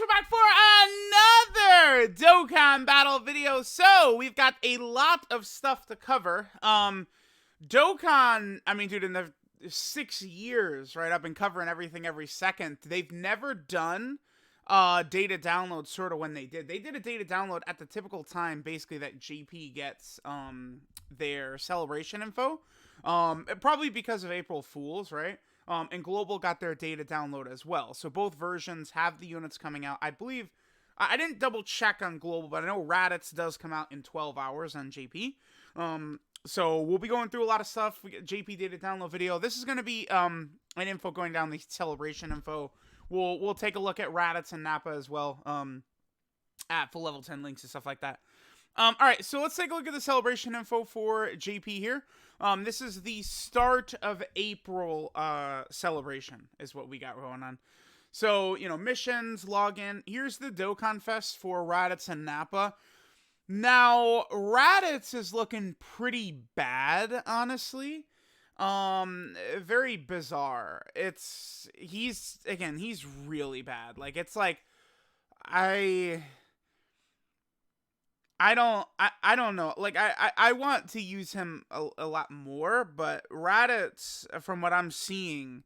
we're back for another Dokkan battle video. So, we've got a lot of stuff to cover. Dokkan, I mean, dude, in the 6 years, right, I've been covering everything every second. They've never done data download sort of when they did. They did a data download at the typical time, basically, that JP gets their celebration info. Probably because of April Fools, right? And Global got their data download as well. So both versions have the units coming out. I believe, I didn't double check on Global, but I know Raditz does come out in 12 hours on JP. So we'll be going through a lot of stuff. We get JP data download video. This is going to be an info going down the celebration info. We'll take a look at Raditz and Nappa as well. At full level 10 links and stuff like that. All right, so let's take a look at the celebration info for JP here. This is the start of April celebration is what we got going on. So, you know, missions, login. Here's the Dokkan Fest for Raditz and Nappa. Now, Raditz is looking pretty bad, honestly. Very bizarre. He's really bad. Like, it's like, I don't know. Like, I want to use him a lot more, but Raditz, from what I'm seeing,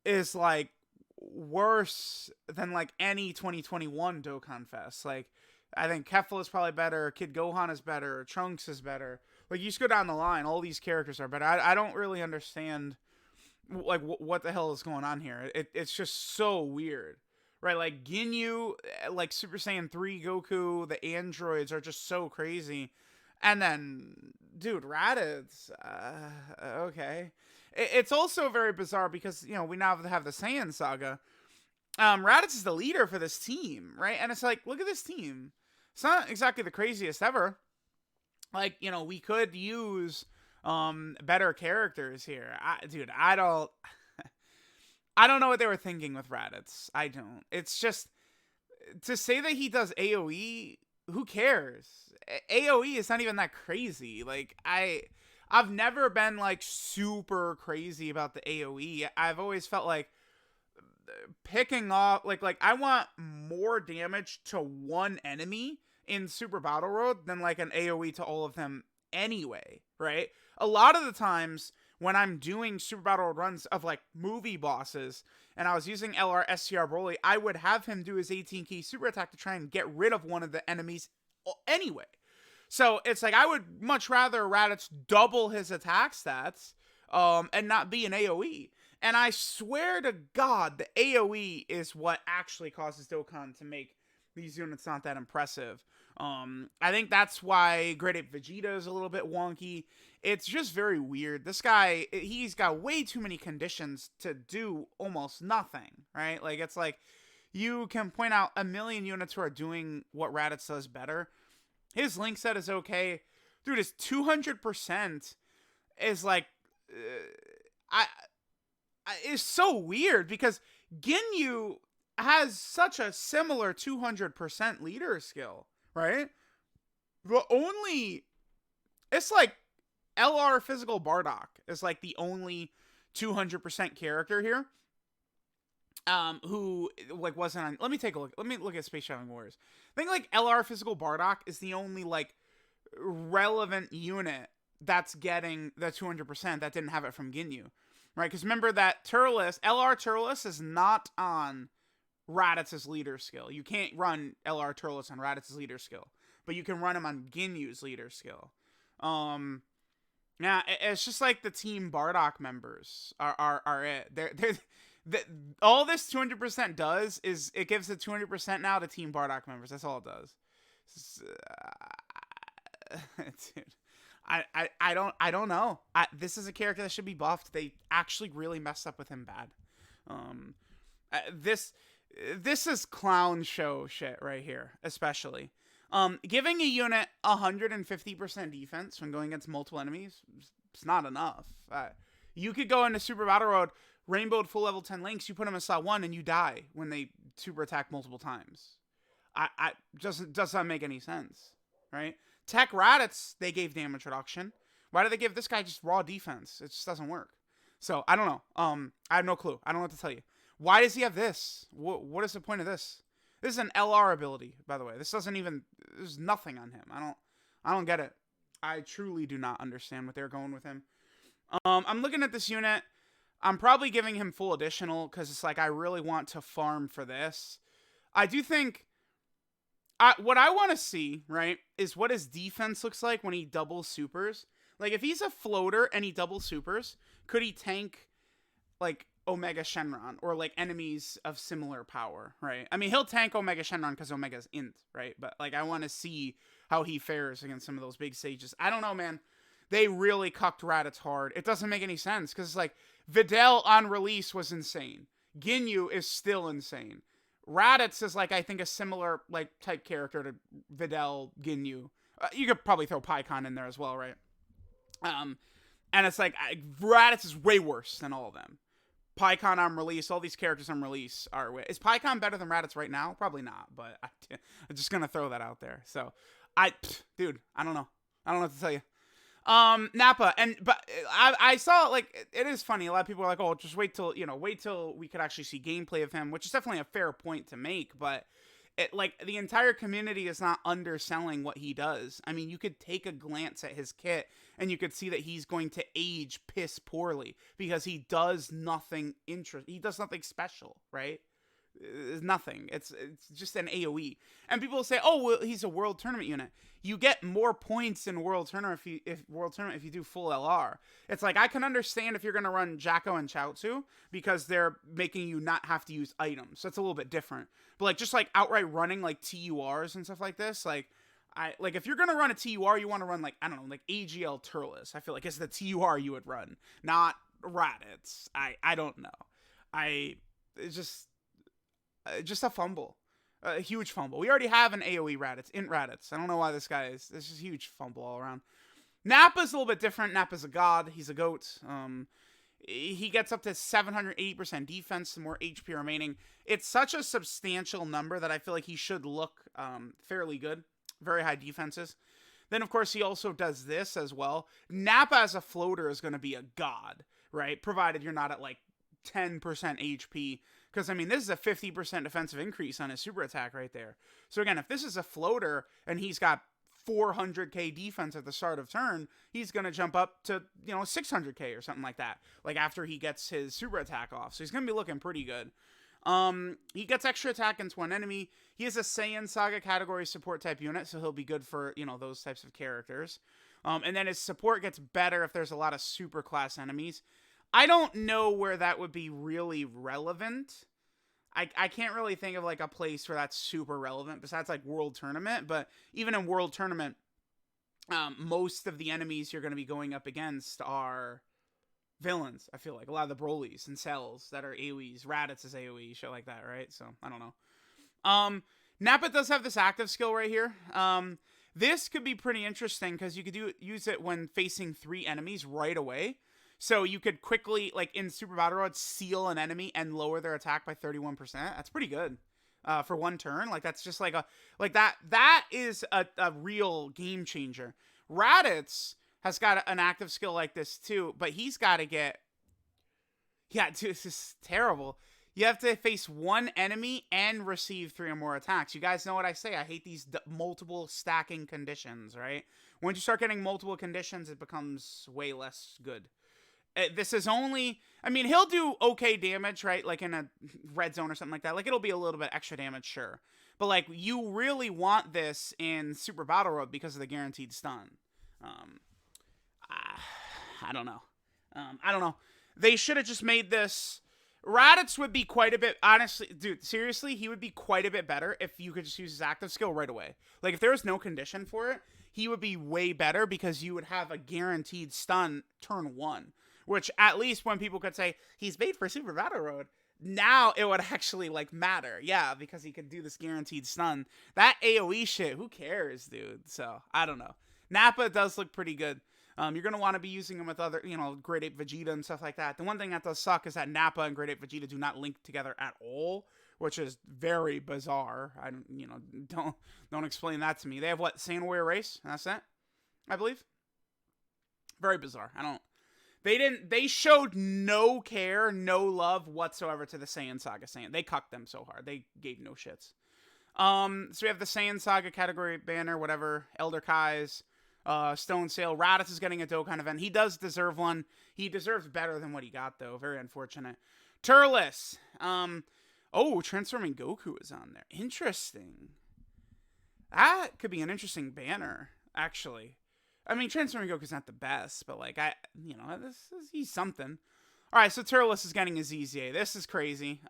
is, like, worse than, like, any 2021 Dokkan Fest. Like, I think Kefla is probably better, Kid Gohan is better, Trunks is better. Like, you just go down the line, all these characters are better. I don't really understand, like, what the hell is going on here. It's just so weird. Right, like, Ginyu, like, Super Saiyan 3 Goku, the androids are just so crazy. And then, dude, Raditz, okay. It's also very bizarre because, you know, we now have the Saiyan Saga. Raditz is the leader for this team, right? And it's like, look at this team. It's not exactly the craziest ever. Like, you know, we could use better characters here. I don't know what they were thinking with Raditz. I don't. It's just, to say that he does AoE, who cares? AoE is not even that crazy. Like, I've never been, like, super crazy about the AoE. I've always felt like picking off, like I want more damage to one enemy in Super Battle Road than, like, an AoE to all of them anyway, right? A lot of the times when I'm doing Super Battle Road runs of, like, movie bosses, and I was using LR SCR Broly, I would have him do his 18 key super attack to try and get rid of one of the enemies anyway. So it's like, I would much rather Raditz double his attack stats, and not be an AoE. And I swear to God, the AoE is what actually causes Dokkan to make these units not that impressive. I think that's why Great Ape Vegeta is a little bit wonky. It's just very weird. This guy, he's got way too many conditions to do almost nothing, right? Like, it's like, you can point out a million units who are doing what Raditz does better. His link set is okay. Dude, his 200% is like, is so weird because Ginyu has such a similar 200% leader skill, right? The only, it's like LR Physical Bardock is, like, the only 200% character here. Who, like, wasn't on, let me take a look. Let me look at Space Traveling Warriors. I think, like, LR Physical Bardock is the only, like, relevant unit that's getting the 200% that didn't have it from Ginyu. Right, because remember that LR Turles is not on Raditz's leader skill. You can't run LR Turles on Raditz's leader skill, but you can run him on Ginyu's leader skill. Yeah, it's just like the Team Bardock members are it. All this 200% does is it gives the 200% now to Team Bardock members. That's all it does. Dude. I don't know. This is a character that should be buffed. They actually really messed up with him bad. This is clown show shit right here, especially. Giving a unit 150% defense when going against multiple enemies, it's not enough. You could go into Super Battle Road, rainbowed full level 10 links, you put them in slot 1 and you die when they super attack multiple times. Does not make any sense, right? Tech Raditz, they gave damage reduction. Why do they give this guy just raw defense? It just doesn't work. So, I don't know. I have no clue. I don't know what to tell you. Why does he have this? What is the point of this? This is an LR ability, by the way. This doesn't even, there's nothing on him. I don't get it. I truly do not understand what they're going with him. I'm looking at this unit. I'm probably giving him full additional because it's like I really want to farm for this. I do think what I want to see, right, is what his defense looks like when he double supers. Like, if he's a floater and he double supers, could he tank, like, Omega Shenron or, like, enemies of similar power, right? I mean, he'll tank Omega Shenron because Omega's int, right? But, like, I want to see how he fares against some of those big stages. I don't know, man. They really cucked Raditz hard. It doesn't make any sense because, like, Videl on release was insane. Ginyu is still insane. Raditz is, like, I think a similar, like, type character to Videl, Ginyu. You could probably throw PyCon in there as well, right? And it's like, Raditz is way worse than all of them. PyCon on release, all these characters on release are... Is PyCon better than Raditz right now? Probably not, but I'm just gonna throw that out there. So, dude, I don't know. I don't know what to tell you. Nappa, but I saw, like, it is funny. A lot of people are like, oh, just wait till we could actually see gameplay of him, which is definitely a fair point to make, but the entire community is not underselling what he does. I mean, you could take a glance at his kit and you could see that he's going to age piss poorly because he does nothing he does nothing special, right? It's nothing. It's just an AoE. And people will say, "Oh, well, he's a World Tournament unit." You get more points in World Tournament if you do full LR. It's like, I can understand if you're going to run Jacko and Chaozu because they're making you not have to use items. So it's a little bit different. But like, just like outright running like TURs and stuff like this, like if you're going to run a TUR, you want to run, like, I don't know, like AGL TURLES. I feel like it's the TUR you would run, not Raditz. I don't know. It's just a fumble. A huge fumble. We already have an AoE Raditz, int Raditz. I don't know why this is a huge fumble all around. Nappa's a little bit different. Nappa's a god. He's a goat. He gets up to 780% defense, the more HP remaining. It's such a substantial number that I feel like he should look fairly good. Very high defenses. Then, of course, he also does this as well. Nappa as a floater is going to be a god, right? Provided you're not at, like, 10% HP. Because, I mean, this is a 50% defensive increase on his super attack right there. So, again, if this is a floater and he's got 400k defense at the start of turn, he's going to jump up to, 600k or something like that. Like, after he gets his super attack off. So, he's going to be looking pretty good. He gets extra attack into one enemy. He is a Saiyan Saga category support type unit, so he'll be good for, those types of characters. And then his support gets better if there's a lot of super class enemies. I don't know where that would be really relevant. I can't really think of, like, a place where that's super relevant besides, like, World Tournament. But even in World Tournament, most of the enemies you're going to be going up against are villains, I feel like. A lot of the Brolys and Cells that are AoEs. Raditz is AoE, shit like that, right? So, I don't know. Nappa does have this active skill right here. This could be pretty interesting because you could use it when facing 3 enemies right away. So you could quickly, like in Super Battle Road, seal an enemy and lower their attack by 31%. That's pretty good for one turn. Like, that's just like that is a real game changer. Raditz has got an active skill like this too, but he's got to get... Yeah, dude, this is terrible. You have to face 1 enemy and receive 3 or more attacks. You guys know what I say. I hate these multiple stacking conditions, right? Once you start getting multiple conditions, it becomes way less good. This is only... I mean, he'll do okay damage, right? Like in a red zone or something like that. Like, it'll be a little bit extra damage, sure. But, like, you really want this in Super Battle Road because of the guaranteed stun. I don't know. I don't know. They should have just made this... Raditz would be quite a bit... Honestly, dude, seriously, he would be quite a bit better if you could just use his active skill right away. Like, if there was no condition for it, he would be way better because you would have a guaranteed stun turn 1. Which, at least when people could say, he's made for Super Battle Road, now it would actually, like, matter. Yeah, because he could do this guaranteed stun. That AoE shit, who cares, dude? So, I don't know. Nappa does look pretty good. You're going to want to be using him with other, Great Ape Vegeta and stuff like that. The one thing that does suck is that Nappa and Great Ape Vegeta do not link together at all, which is very bizarre. Don't explain that to me. They have what, Saiyan Warrior Race? That's it, I believe. Very bizarre. They showed no care, no love whatsoever to the Saiyan Saga Saiyan. They cucked them so hard. They gave no shits. So we have the Saiyan Saga category banner, whatever. Elder Kai's, Stone Sail. Raditz is getting a Dokkan event. He does deserve one. He deserves better than what he got, though. Very unfortunate. Turles. Transforming Goku is on there. Interesting. That could be an interesting banner, actually. I mean, Transforming Goku's not the best, but like he's something. All right, so Turles is getting his EZA. This is crazy.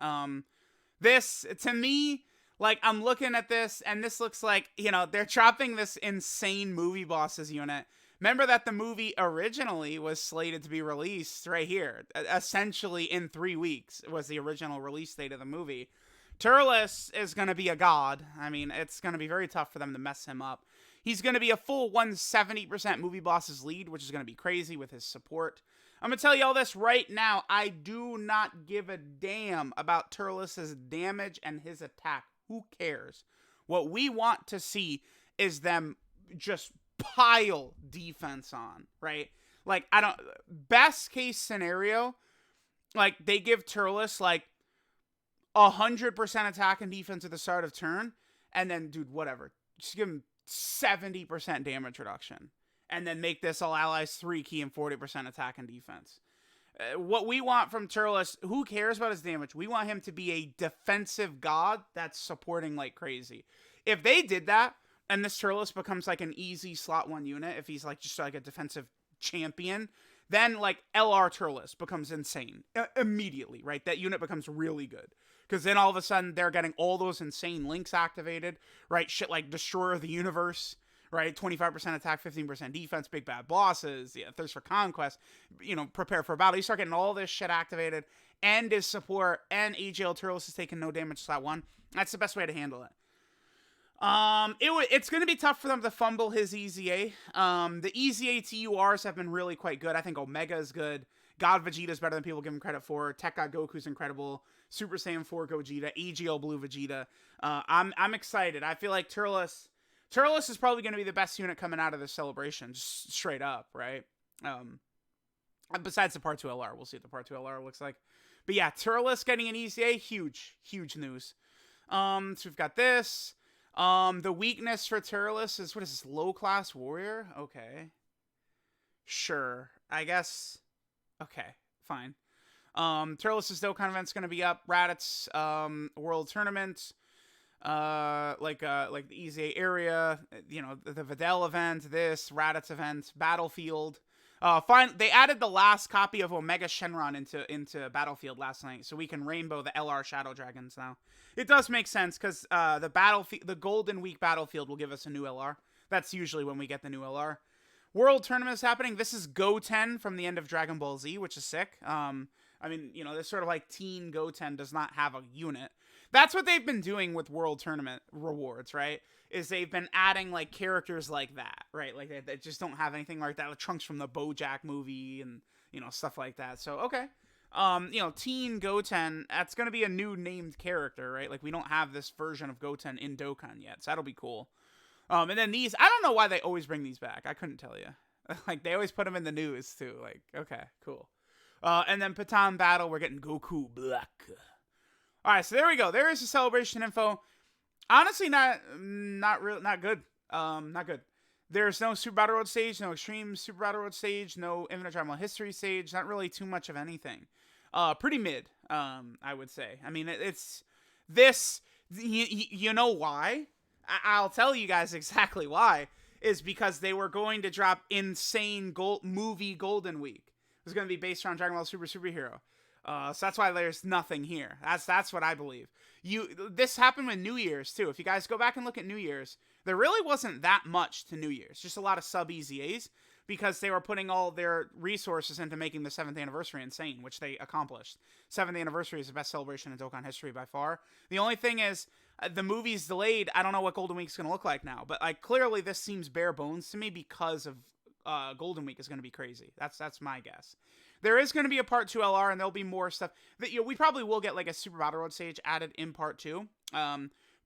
This to me, like I'm looking at this, and this looks like they're chopping this insane movie bosses unit. Remember that the movie originally was slated to be released right here, essentially in 3 weeks was the original release date of the movie. Turles is going to be a god. I mean, it's going to be very tough for them to mess him up. He's going to be a full 170% movie boss's lead, which is going to be crazy with his support. I'm going to tell you all this right now. I do not give a damn about Turles' damage and his attack. Who cares? What we want to see is them just pile defense on, right? Like, best case scenario, like, they give Turles, like, 100% attack and defense at the start of turn, and then, dude, whatever. Just give him 70% damage reduction, and then make this all allies 3 key and 40% attack and defense. What we want from Turles, who cares about his damage? We want him to be a defensive god that's supporting like crazy. If they did that, and this Turles becomes like an easy slot 1 unit, if he's like just like a defensive champion, then like LR Turles becomes insane immediately, right? That unit becomes really good. Because then all of a sudden they're getting all those insane links activated, right? Shit like Destroyer of the Universe, right? 25% attack, 15% defense, big bad bosses, Thirst for Conquest, prepare for battle. You start getting all this shit activated, and his support, and AGL Turles is taking no damage slot 1. That's the best way to handle it. It's going to be tough for them to fumble his EZA. The EZA TURs have been really quite good. I think Omega is good. God Vegeta is better than people give him credit for. Tech God Goku's incredible. Super Saiyan 4 Gogeta, AGL Blue Vegeta. I'm excited. I feel like Turles is probably going to be the best unit coming out of this celebration, just straight up, right? Besides the Part 2 LR, we'll see what the Part 2 LR looks like. But yeah, Turles getting an EZA, huge news. So we've got this. The weakness for Turles is, what is this, low class warrior? Okay. Sure. I guess. Okay, fine. Turles' Dokkan event's gonna be up. Raditz, World Tournament, like the EZA area, the Videl event, this, Raditz event, Battlefield. They added the last copy of Omega Shenron into Battlefield last night, so we can rainbow the LR Shadow Dragons now. It does make sense, because the Golden Week Battlefield will give us a new LR. That's usually when we get the new LR. World Tournament is happening. This is Goten from the end of Dragon Ball Z, which is sick. This sort of like teen Goten does not have a unit. That's what they've been doing with World Tournament rewards, right? Is they've been adding like characters like that, right? Like they just don't have anything like that. Like Trunks from the BoJack movie and, stuff like that. So, okay. Teen Goten, that's going to be a new named character, right? Like we don't have this version of Goten in Dokkan yet. So that'll be cool. And then these, I don't know why they always bring these back. I couldn't tell you. Like, they always put them in the news, too. Like, okay, cool. And then Patan Battle, we're getting Goku Black. All right, so there we go. There is the celebration info. Honestly, not good. Not good. There's no Super Battle Road stage, no Extreme Super Battle Road stage, no Infinite Drama History stage. Not really too much of anything. Pretty mid, I would say. I mean, it's this. You know why? I'll tell you guys exactly why. Is because they were going to drop insane movie Golden Week. It was going to be based around Dragon Ball Super Superhero. So that's why there's nothing here. That's what I believe. This happened with New Year's too. If you guys go back and look at New Year's, there really wasn't that much to New Year's. Just a lot of sub EZAs because they were putting all their resources into making the 7th anniversary insane, which they accomplished. 7th anniversary is the best celebration in Dokkan history by far. The only thing is, the movie's delayed. I don't know what Golden Week's going to look like now, but like clearly this seems bare bones to me because of Golden Week is going to be crazy. That's my guess. There is going to be a Part 2 LR, and there'll be more stuff. We probably will get like a Super Battle Road stage added in Part 2.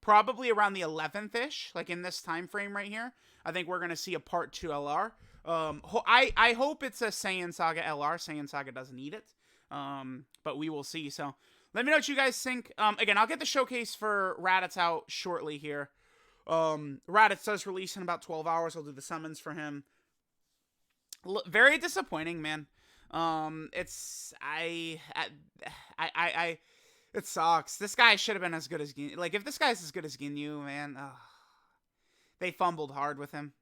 Probably around the 11th-ish, like in this time frame right here. I think we're going to see a Part 2 LR. I hope it's a Saiyan Saga LR. Saiyan Saga doesn't need it. But we will see. So Let me know what you guys think. Again, I'll get the showcase for Raditz out shortly here. Raditz does release in about 12 hours. I'll do the summons for him. Very disappointing, man. It sucks. This guy should have been as good as Ginyu. Like, if this guy's as good as Ginyu, man, they fumbled hard with him.